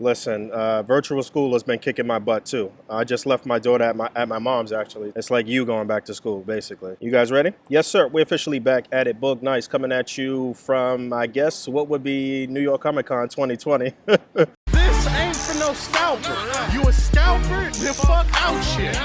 Listen, virtual school has been kicking my butt too. I just left my daughter at my mom's actually. It's like you going back to school, basically. You guys ready? Yes, sir. We're officially back at it. Boog Nice coming at you from, I guess, what would be New York Comic Con 2020. This ain't for no scalper. You a scalper? Then fuck out shit.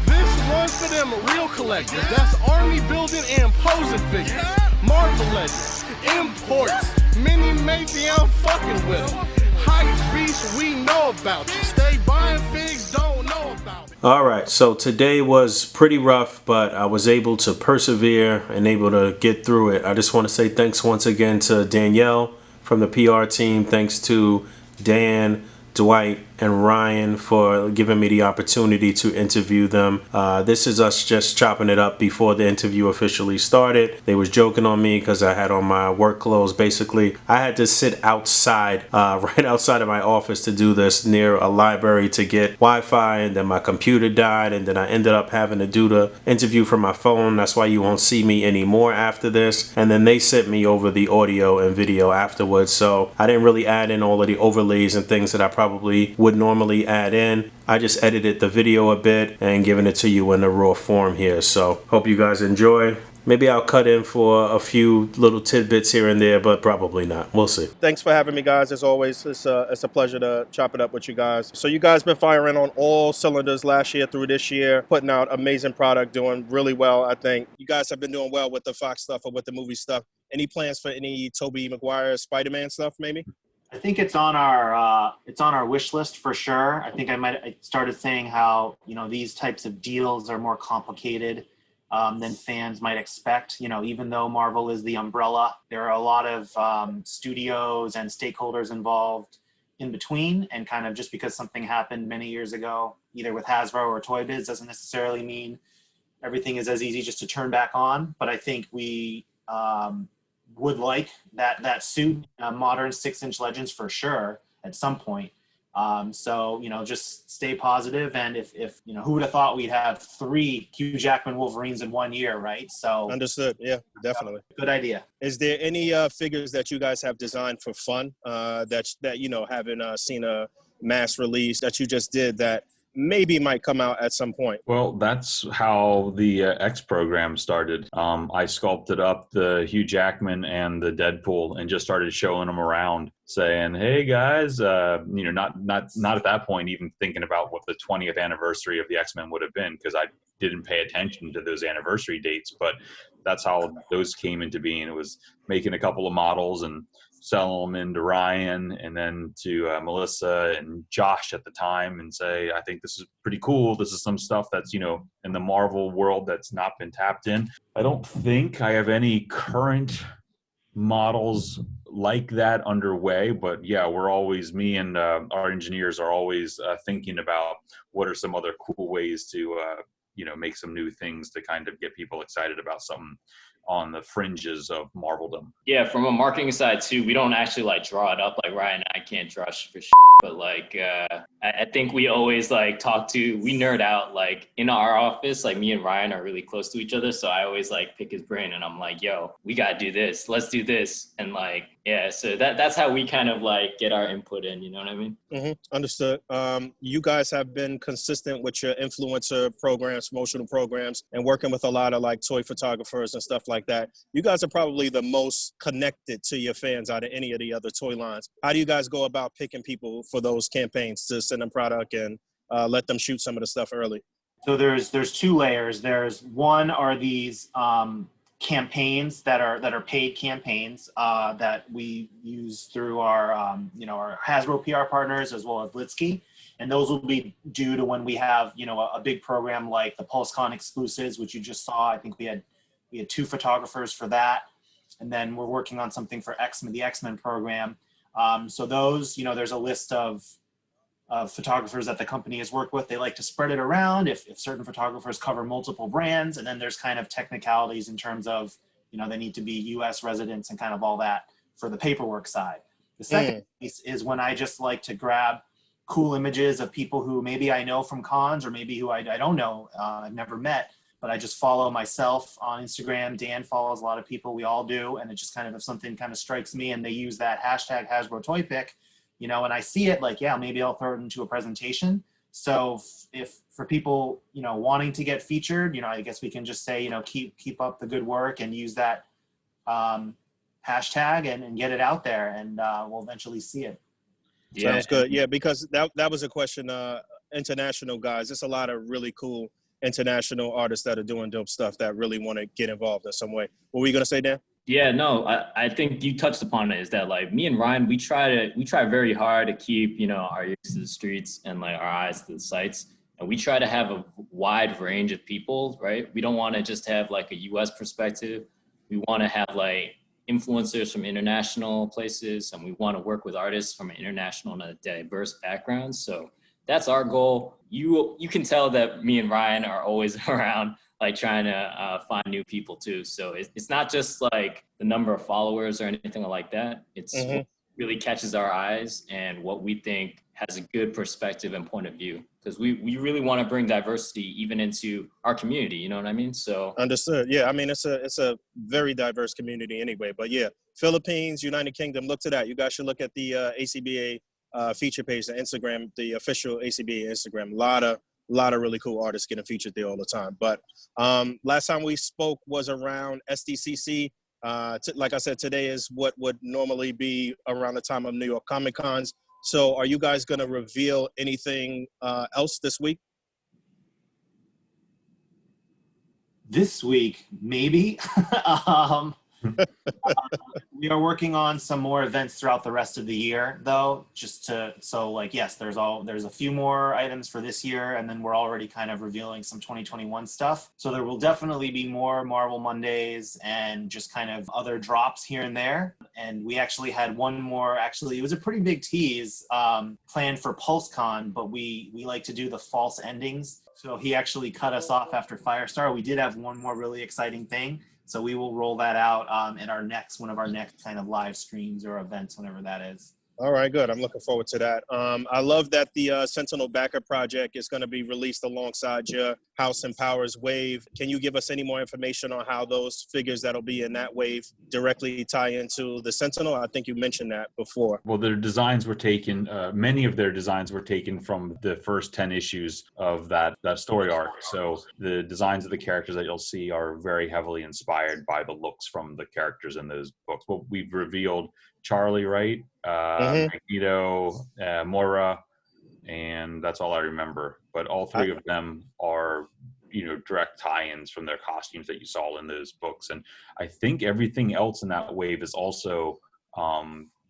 This one's for them real collectors. That's army building and posing figures. Marvel Legends, imports, mini matey, I'm fucking with them. Hype beast, we know about you. Stay buying figs, don't know about it. All right, so today was pretty rough, but I was able to persevere and able to get through it. I just want to say thanks once again to Danielle from the PR team. Thanks to Dan, Dwight, and Ryan for giving me the opportunity to interview them. This is us just chopping it up before the interview officially started. They was joking on me because I had on my work clothes. Basically, I had to sit outside, right outside of my office to do this near a library to get Wi-Fi, and then my computer died, and then I ended up having to do the interview from my phone. That's why you won't see me anymore after this. And then they sent me over the audio and video afterwards, so I didn't really add in all of the overlays and things that I probably would normally add in. I just edited the video a bit and giving it to you in the raw form here. So hope you guys enjoy. Maybe I'll cut in for a few little tidbits here and there, but probably not. We'll see. Thanks for having me, guys. As always, it's a pleasure to chop it up with you guys. So you guys been firing on all cylinders last year through this year, putting out amazing product, doing really well. I think you guys have been doing well with the Fox stuff or with the movie stuff. Any plans for any Tobey Maguire Spider-Man stuff, maybe? I think it's on our wish list for sure. I think I started saying how, you know, these types of deals are more complicated than fans might expect. You know, even though Marvel is the umbrella, there are a lot of studios and stakeholders involved in between, and kind of just because something happened many years ago, either with Hasbro or Toy Biz, doesn't necessarily mean everything is as easy just to turn back on. But I think we would like that suit, modern 6-inch Legends for sure at some point. So, you know, just stay positive. And if you know, who would have thought we'd have 3 Hugh Jackman Wolverines in 1 year, right? So Understood. Yeah, definitely. Good idea. Is there any figures that you guys have designed for fun that you know, haven't seen a mass release that you just did that maybe might come out at some point? Well, that's how the X program started. I sculpted up the Hugh Jackman and the Deadpool and just started showing them around, saying, "Hey guys," you know, not at that point even thinking about what the 20th anniversary of the X-Men would have been, because I didn't pay attention to those anniversary dates. But that's how those came into being. It was making a couple of models and sell them into Ryan and then to Melissa and Josh at the time, and say, I think this is pretty cool. This is some stuff that's, you know, in the Marvel world that's not been tapped in. I don't think I have any current models like that underway, but yeah, we're always, me and our engineers are always thinking about what are some other cool ways to, you know, make some new things to kind of get people excited about something on the fringes of Marveldom. Yeah, from a marketing side too, we don't actually like draw it up. Like Ryan and I can't draw for shit, but like I think we always like we nerd out like in our office. Like me and Ryan are really close to each other, so I always like pick his brain and I'm like, yo, we gotta do this, let's do this. And like, yeah, so that's how we kind of like get our input in, you know what I mean? Mm-hmm. Understood. You guys have been consistent with your influencer programs, promotional programs, and working with a lot of like toy photographers and stuff like that. You guys are probably the most connected to your fans out of any of the other toy lines. How do you guys go about picking people for those campaigns to send them product and let them shoot some of the stuff early? So there's 2 layers. There's one are these campaigns that are paid campaigns that we use through our you know, our Hasbro PR partners as well as Litsky, and those will be due to when we have, you know, a big program like the PulseCon exclusives, which you just saw. I think we had 2 photographers for that, and then we're working on something for the X-Men program. So those, you know, there's a list of photographers that the company has worked with. They like to spread it around if certain photographers cover multiple brands, and then there's kind of technicalities in terms of, you know, they need to be US residents and kind of all that for the paperwork side. The second piece is when I just like to grab cool images of people who maybe I know from cons, or maybe who I don't know, I've never met, but I just follow myself on Instagram. Dan follows a lot of people, we all do, and it just kind of, if something kind of strikes me and they use that hashtag Hasbro Toy Pick, you know, and I see it, like, yeah, maybe I'll throw it into a presentation. So if for people, you know, wanting to get featured, you know, I guess we can just say, you know, keep up the good work and use that hashtag and get it out there, and we'll eventually see it. Yeah. Sounds good. Yeah, because that was a question. International guys, there's a lot of really cool international artists that are doing dope stuff that really want to get involved in some way. What were you gonna say, Dan? Yeah, no, I think you touched upon it, is that like me and Ryan, we try very hard to keep, you know, our ears to the streets and like our eyes to the sites. And we try to have a wide range of people, right? We don't want to just have like a US perspective. We want to have like influencers from international places, and we want to work with artists from an international and a diverse background. So that's our goal. You can tell that me and Ryan are always around, like trying to find new people too. So it's not just like the number of followers or anything like that. It's what really catches our eyes and what we think has a good perspective and point of view. Because we really want to bring diversity even into our community. You know what I mean? So Understood. Yeah, I mean it's a very diverse community anyway. But yeah, Philippines, United Kingdom, look to that. You guys should look at the A.C.B.A. Feature page, the Instagram, the official A.C.B.A. Instagram. A lot of really cool artists getting featured there all the time. But last time we spoke was around SDCC. Like I said, today is what would normally be around the time of New York Comic Cons. So are you guys going to reveal anything else this week? This week, maybe. We are working on some more events throughout the rest of the year, though, so like, yes, there's a few more items for this year, and then we're already kind of revealing some 2021 stuff. So there will definitely be more Marvel Mondays and just kind of other drops here and there. And we actually had one more, it was a pretty big tease planned for PulseCon, but we like to do the false endings. So he actually cut us off after Firestar. We did have one more really exciting thing. So we will roll that out in one of our next kind of live streams or events, whenever that is. All right, good. I'm looking forward to that. I love that the Sentinel Backer project is going to be released alongside your House and Powers wave. Can you give us any more information on how those figures that'll be in that wave directly tie into the Sentinel? I think you mentioned that before. Well, their designs were taken, many of their designs were taken from the first 10 issues of that story arc. So the designs of the characters that you'll see are very heavily inspired by the looks from the characters in those books. Well, we've revealed Charlie, right? Magneto, Moira, and that's all I remember. But all three of them are, direct tie-ins from their costumes that you saw in those books. And I think everything else in that wave is also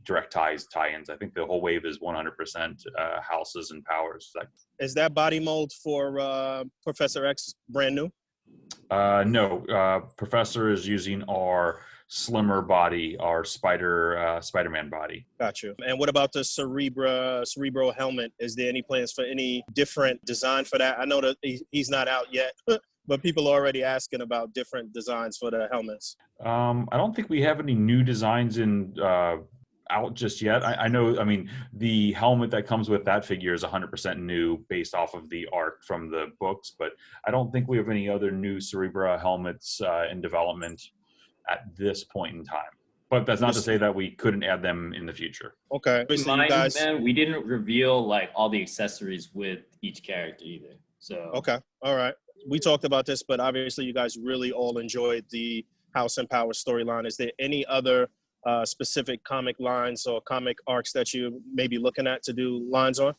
direct tie-ins. I think the whole wave is 100% houses and powers. Is that body mold for Professor X brand new? No, Professor is using our slimmer body, our Spider-Man body. Got you. And what about the Cerebro helmet? Is there any plans for any different design for that? I know that he's not out yet, but people are already asking about different designs for the helmets. I don't think we have any new designs out just yet. I know, the helmet that comes with that figure is 100% new based off of the art from the books, but I don't think we have any other new Cerebra helmets in development at this point in time. But that's not to say that we couldn't add them in the future. Okay. Man, we didn't reveal like all the accessories with each character either. So okay. All right. We talked about this, but obviously you guys really all enjoyed the House and Power storyline. Is there any other specific comic lines or comic arcs that you may be looking at to do lines on?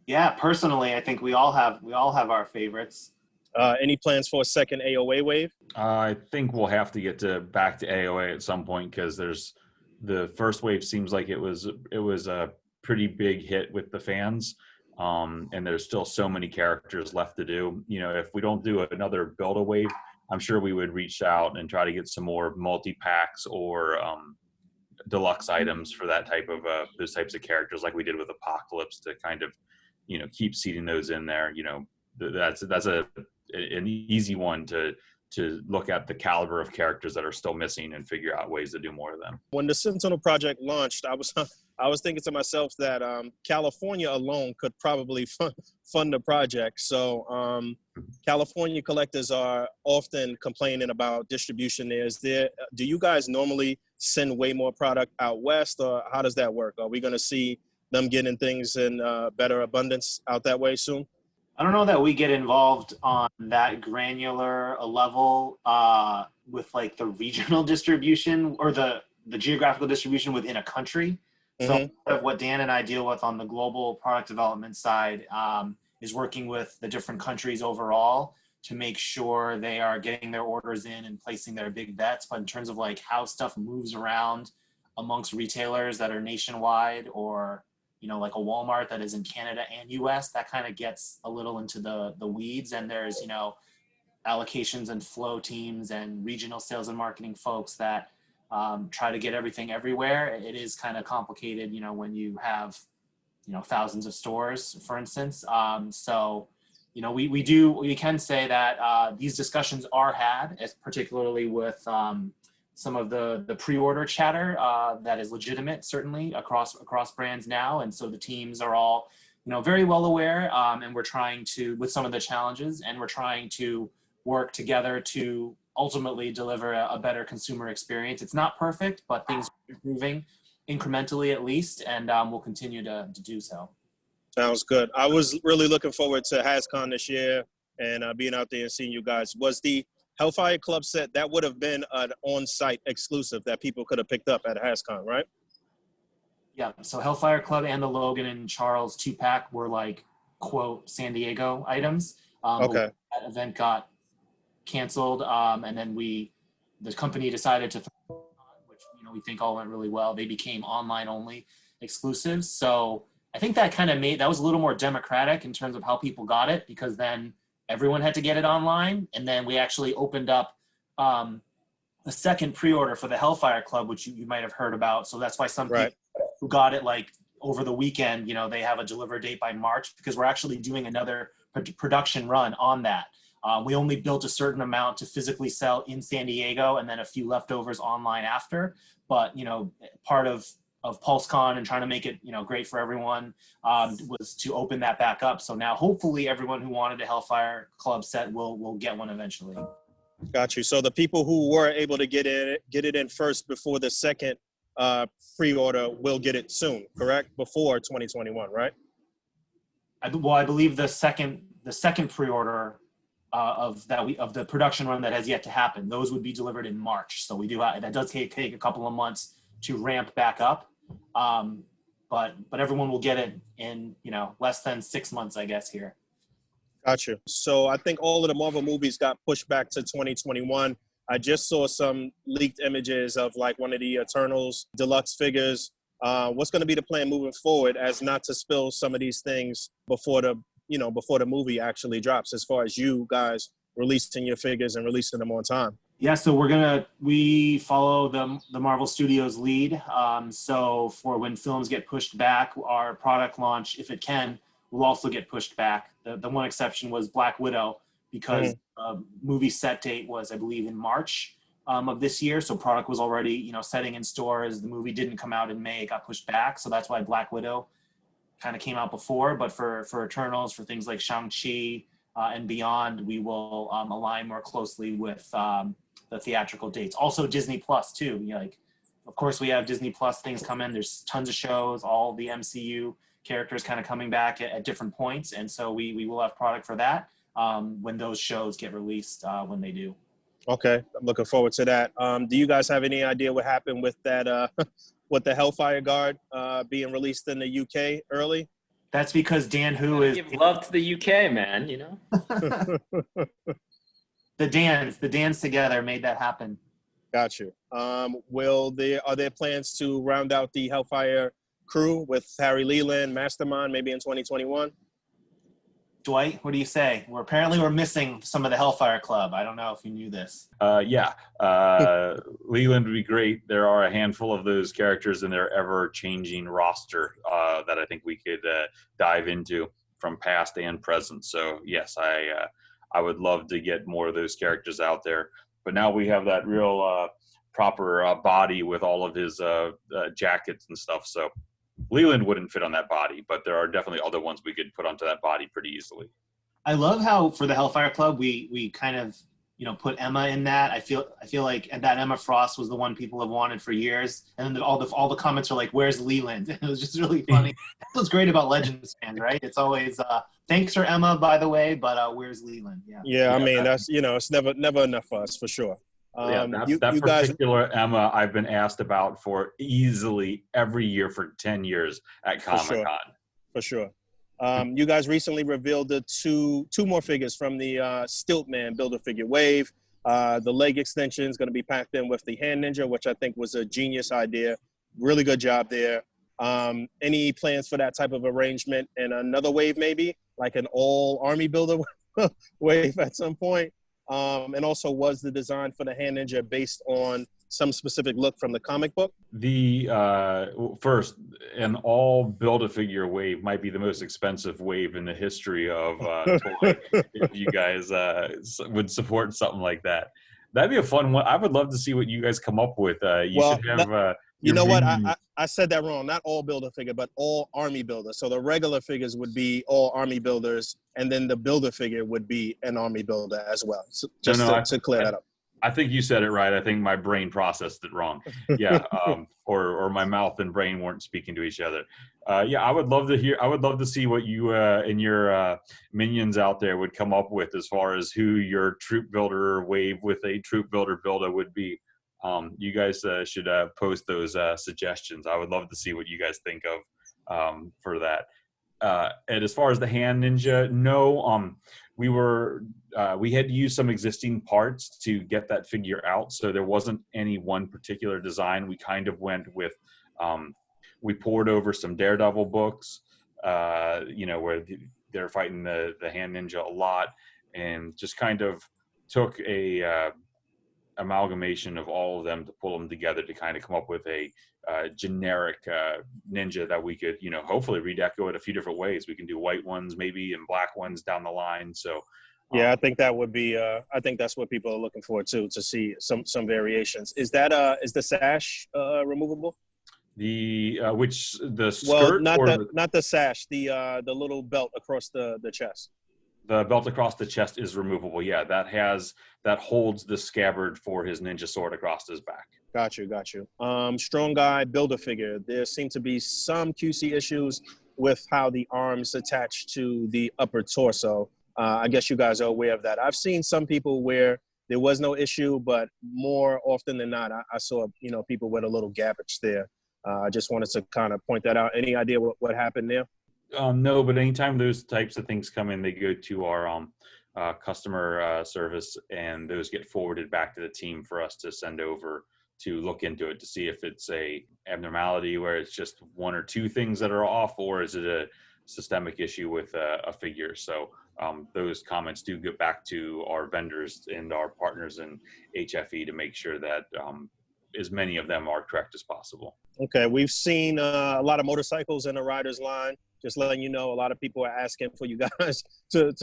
Yeah, personally, I think we all have our favorites. Any plans for a second AOA wave? I think we'll have to get back to AOA at some point, because the first wave seems like it was a pretty big hit with the fans, and there's still so many characters left to do. If we don't do another build a wave, I'm sure we would reach out and try to get some more multi-packs or deluxe items for that type of those types of characters, like we did with Apocalypse, to kind of keep seeding those in there. That's an easy one to look at the caliber of characters that are still missing and figure out ways to do more of them. When the Sentinel project launched, I was thinking to myself that California alone could probably fund the project. So California collectors are often complaining about distribution there. Do you guys normally send way more product out west, or how does that work? Are we going to see them getting things in better abundance out that way soon? I don't know that we get involved on that granular a level with like the regional distribution or the geographical distribution within a country. So part of what Dan and I deal with on the global product development side is working with the different countries overall to make sure they are getting their orders in and placing their big bets. But in terms of like how stuff moves around amongst retailers that are nationwide, or you know, like a Walmart that is in Canada and US, that kind of gets a little into the weeds. And there's, you know, allocations and flow teams and regional sales and marketing folks that try to get everything everywhere. It is kind of complicated, you know, when you have, you know, thousands of stores, for instance. So, you know, we can say that these discussions are had, as particularly with some of the pre-order chatter that is legitimate, certainly across brands now. And so the teams are all, you know, very well aware, and we're trying to, with some of the challenges, and we're trying to work together to ultimately deliver a better consumer experience. It's not perfect, but things are improving incrementally at least, and we'll continue to do so. Sounds good. I was really looking forward to Hascon this year and being out there and seeing you guys. Was the Hellfire Club set, that would have been an on-site exclusive that people could have picked up at Hascon, right? Yeah, so Hellfire Club and the Logan and Charles 2-pack were like, quote, San Diego items. Okay. That event got canceled, and then the company decided to, which, you know, we think all went really well. They became online-only exclusives. So I think that kind of that was a little more democratic in terms of how people got it, because then everyone had to get it online. And then we actually opened up a second pre-order for the Hellfire Club, which you might have heard about. So that's why some people who got it like over the weekend, you know, they have a deliver date by March, because we're actually doing another production run on that. We only built a certain amount to physically sell in San Diego, and then a few leftovers online after. But, you know, part of PulseCon and trying to make it, you know, great for everyone was to open that back up. So now hopefully everyone who wanted a Hellfire Club set will get one eventually. Got you. So the people who were able to get it in first before the second pre-order will get it soon, correct? Before 2021, right? I believe the second pre-order of the production run that has yet to happen, those would be delivered in March. So we do that does take a couple of months to ramp back up, but everyone will get it in, you know, less than 6 months, I guess, here. Gotcha. So I think all of the Marvel movies got pushed back to 2021. I just saw some leaked images of like one of the Eternals deluxe figures. What's going to be the plan moving forward, as not to spill some of these things before the movie actually drops, as far as you guys releasing your figures and releasing them on time? Yeah, so we follow the Marvel Studios lead. So for when films get pushed back, our product launch, if it can, will also get pushed back. The one exception was Black Widow, because movie set date was, I believe, in March of this year. So product was already, you know, setting in stores. The movie didn't come out in May, it got pushed back. So that's why Black Widow kind of came out before. But for Eternals, for things like Shang-Chi and beyond, we will align more closely with the theatrical dates. Also Disney Plus too. You know, like, of course we have Disney Plus things coming. There's tons of shows, all the MCU characters kind of coming back at different points. And so we will have product for that when those shows get released, when they do. Okay, I'm looking forward to that. Do you guys have any idea what happened with that, with the Hellfire Guard being released in the UK early? That's because Dan Hu is... Give love to the UK, man, you know? The Dans together made that happen. Got you. Are there plans to round out the Hellfire crew with Harry Leland, Mastermind, maybe in 2021? Dwight, what do you say? We're missing some of the Hellfire Club. I don't know if you knew this. Yeah. Leland would be great. There are a handful of those characters in their ever-changing roster that I think we could dive into from past and present. So yes, I would love to get more of those characters out there. But now we have that real proper body with all of his jackets and stuff. So Leland wouldn't fit on that body, but there are definitely other ones we could put onto that body pretty easily. I love how for the Hellfire Club, we kind of put Emma in that. I feel like and that Emma Frost was the one people have wanted for years. And then all the comments are like, "Where's Leland?" It was just really funny. That's what's great about Legends fans, right? It's always thanks for Emma, by the way, but where's Leland? Yeah. Yeah, I mean that's it's never enough for us for sure. That particular Emma I've been asked about for easily every year for 10 years at Comic-Con. For sure. You guys recently revealed the two more figures from the Stiltman Build-A-Figure wave. The leg extension is going to be packed in with the Hand Ninja, which I think was a genius idea. Really good job there. Any plans for that type of arrangement in another wave, maybe like an all Army Builder wave at some point? And also, was the design for the Hand Ninja based on some specific look from the comic book? The first, an all Build-A-Figure wave might be the most expensive wave in the history of toy. If you guys would support something like that, that'd be a fun one. I would love to see what you guys come up with. Should have. You know what? I said that wrong. Not all Build-A-Figure, but all Army Builders. So the regular figures would be all Army Builders, and then the Build-A-Figure would be an Army Builder as well. So just to clear that up. I think you said it right. I think my brain processed it wrong. Yeah, or my mouth and brain weren't speaking to each other. I would love to hear. I would love to see what you and your minions out there would come up with as far as who your troop builder wave with a troop builder builder would be. You guys should post those suggestions. I would love to see what you guys think of for that. And as far as the Hand Ninja, no, we had to use some existing parts to get that figure out. So there wasn't any one particular design. We kind of went with, we poured over some Daredevil books, where they're fighting the Hand Ninja a lot, and just kind of took a amalgamation of all of them to pull them together to kind of come up with a generic ninja that we could, hopefully redeco it a few different ways. We can do white ones maybe and black ones down the line. So yeah, I think that would be I think that's what people are looking for too, to see some variations. Is that is the sash removable? The skirt? Well, not the sash, the little belt across the chest. The belt across the chest is removable. Yeah, that holds the scabbard for his ninja sword across his back. Got you. Strong Guy Build-A-Figure. There seem to be some QC issues with how the arms attach to the upper torso. I guess you guys are aware of that. I've seen some people where there was no issue, but more often than not, I saw people with a little gappage there. I just wanted to kind of point that out. Any idea what happened there? No, but anytime those types of things come in, they go to our customer service, and those get forwarded back to the team for us to send over to look into it to see if it's a abnormality where it's just one or two things that are off, or is it a systemic issue with a figure. So those comments do get back to our vendors and our partners in HFE to make sure that as many of them are correct as possible. Okay, we've seen a lot of motorcycles in the riders line. Just letting you know, a lot of people are asking for you guys to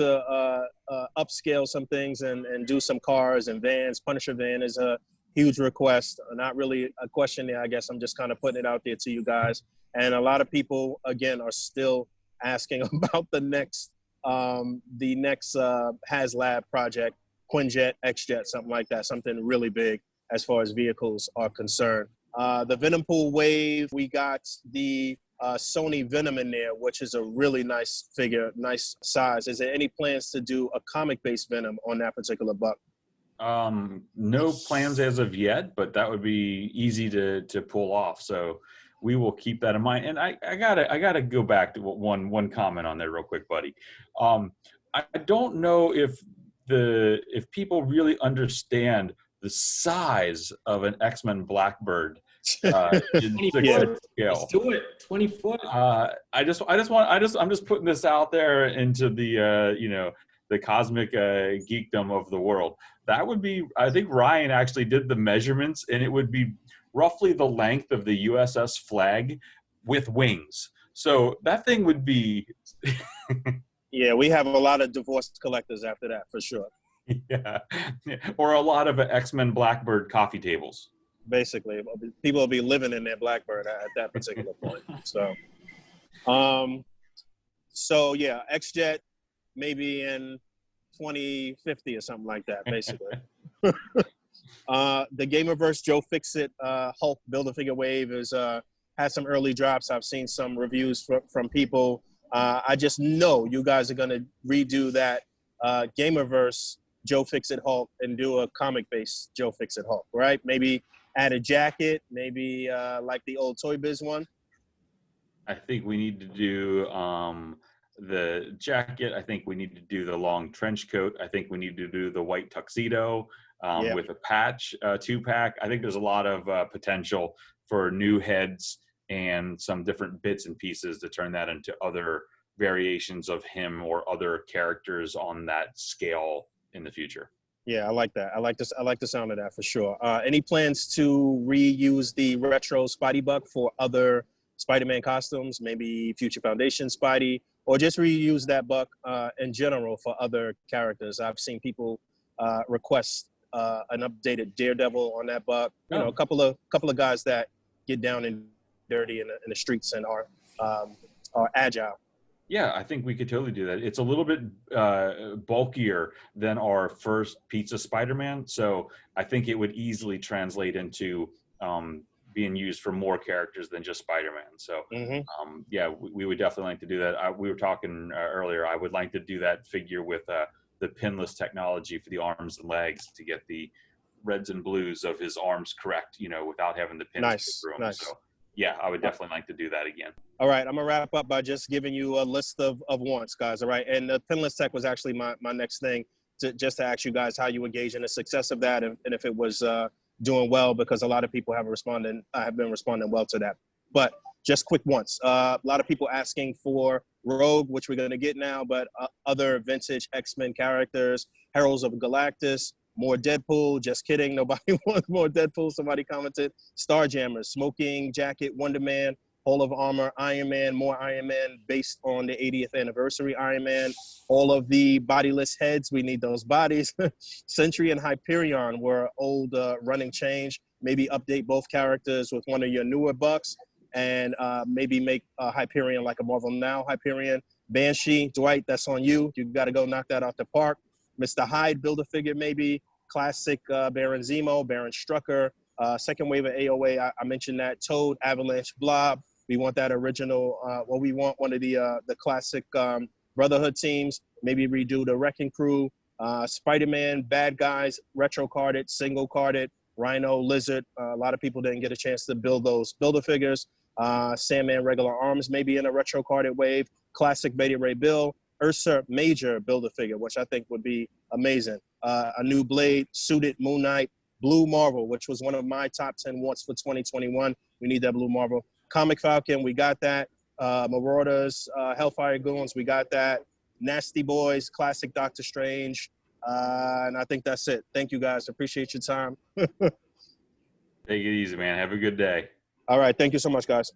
upscale some things and do some cars and vans. Punisher van is a huge request. Not really a question there, I guess. I'm just kind of putting it out there to you guys. And a lot of people, again, are still asking about the next HasLab project, Quinjet, Xjet, something like that, something really big as far as vehicles are concerned. The Venom Pool wave, we got the Sony Venom in there, which is a really nice figure, nice size. Is there any plans to do a comic-based Venom on that particular buck? No plans as of yet, but that would be easy to pull off. So we will keep that in mind. And I gotta go back to one comment on there real quick, buddy. I don't know if people really understand the size of an X-Men Blackbird in 6-inch scale. Let's do it. 20 foot. I'm just putting this out there into the the cosmic geekdom of the world. That would be, I think Ryan actually did the measurements, and it would be roughly the length of the USS Flag with wings. So that thing would be. Yeah, we have a lot of divorced collectors after that, for sure. Yeah. Or a lot of X-Men Blackbird coffee tables. Basically, people will be living in their Blackbird at that particular point. So yeah, Xjet maybe in 2050 or something like that, basically. The Gamerverse Joe Fixit Hulk Build-A-Figure Wave is has some early drops. I've seen some reviews from people. I just know you guys are gonna redo that Gamerverse Joe Fixit Hulk and do a comic-based Joe Fixit Hulk, right? Maybe add a jacket, maybe like the old Toy Biz one. I think we need to do the jacket. I think we need to do the long trench coat. I think we need to do the white tuxedo with a patch 2-pack. I think there's a lot of potential for new heads and some different bits and pieces to turn that into other variations of him or other characters on that scale in the future. Yeah, I like that. I like the sound of that for sure. Any plans to reuse the retro Spidey buck for other Spider-Man costumes, maybe Future Foundation Spidey, or just reuse that buck in general for other characters? I've seen people request an updated Daredevil on that buck. You know, a couple of guys that get down and dirty in the streets and are agile. Yeah, I think we could totally do that. It's a little bit bulkier than our first Pizza Spider-Man, so I think it would easily translate into being used for more characters than just Spider-Man. So, yeah, we would definitely like to do that. We were talking earlier. I would like to do that figure with the pinless technology for the arms and legs to get the reds and blues of his arms correct, you know, without having the pins through them. Nice. So, yeah, I would definitely like to do that again. All right, I'm gonna wrap up by just giving you a list of wants, guys. All right, and the pinless tech was actually my next thing, just to ask you guys how you engage in the success of that, and if it was doing well, because a lot of people have been responding well to that. But just quick wants. A lot of people asking for Rogue, which we're gonna get now, but other vintage X-Men characters, Heralds of Galactus, more Deadpool. Just kidding, nobody wants more Deadpool. Somebody commented. Starjammers, Smoking Jacket, Wonder Man, Hall of Armor, Iron Man, more Iron Man based on the 80th anniversary Iron Man. All of the bodiless heads, we need those bodies. Sentry and Hyperion were old running change. Maybe update both characters with one of your newer bucks, and maybe make Hyperion like a Marvel Now Hyperion. Banshee, Dwight, that's on you. You got to go knock that out the park. Mr. Hyde, Build-A-Figure maybe. Classic Baron Zemo, Baron Strucker. Second wave of AOA, I mentioned that. Toad, Avalanche, Blob. We want that original. We want one of the classic Brotherhood teams. Maybe redo the Wrecking Crew. Spider-Man, Bad Guys, retro carded, single carded. Rhino, Lizard. A lot of people didn't get a chance to build those Build-A-Figures. Sandman, regular arms, maybe in a retro carded wave. Classic Beta Ray Bill. Ursa Major Build-A-Figure, which I think would be amazing. A new Blade, suited Moon Knight, Blue Marvel, which was one of my top 10 wants for 2021. We need that Blue Marvel. Comic Falcon, we got that. Marauders, Hellfire Goons, we got that. Nasty Boys, classic Doctor Strange. And I think that's it. Thank you, guys. Appreciate your time. Take it easy, man. Have a good day. All right. Thank you so much, guys.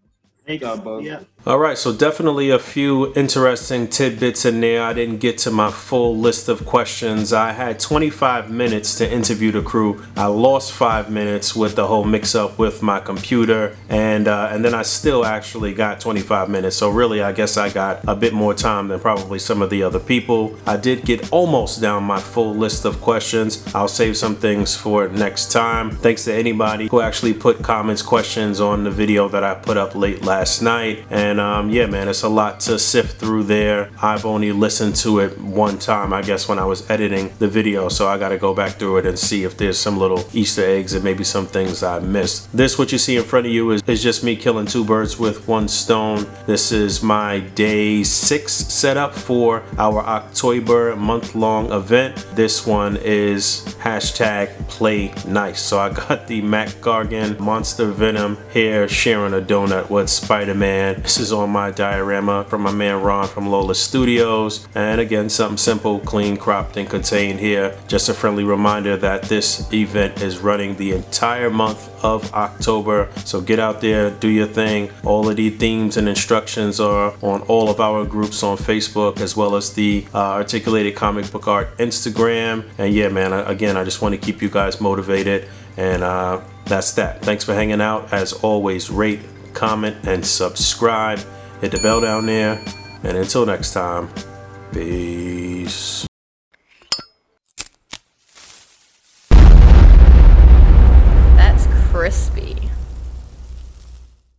Thanks. Yeah. All right, so definitely a few interesting tidbits in there. I didn't get to my full list of questions. I had 25 minutes to interview the crew. I lost 5 minutes with the whole mix-up with my computer, and then I still actually got 25 minutes. So really, I guess I got a bit more time than probably some of the other people. I did get almost down my full list of questions. I'll save some things for next time. Thanks to anybody who actually put comments, questions on the video that I put up late last night, and yeah, man, it's a lot to sift through there. I've only listened to it one time, I guess, when I was editing the video, so I got to go back through it and see if there's some little Easter eggs and maybe some things I missed. This, what you see in front of you, is just me killing two birds with one stone. This is my day 6 setup for our Octoyber month-long event. This one is #PlayNice. So I got the Mac Gargan Monster Venom here sharing a donut with Spider-Man. This is on my diorama from my man Ron from Lola Studios. And again, something simple, clean, cropped, and contained here. Just a friendly reminder that this event is running the entire month of October. So get out there, do your thing. All of the themes and instructions are on all of our groups on Facebook, as well as the Articulated Comic Book Art Instagram. And yeah, man, again, I just want to keep you guys motivated. And that's that. Thanks for hanging out. As always, rate, comment, and subscribe. Hit the bell down there. And until next time, peace.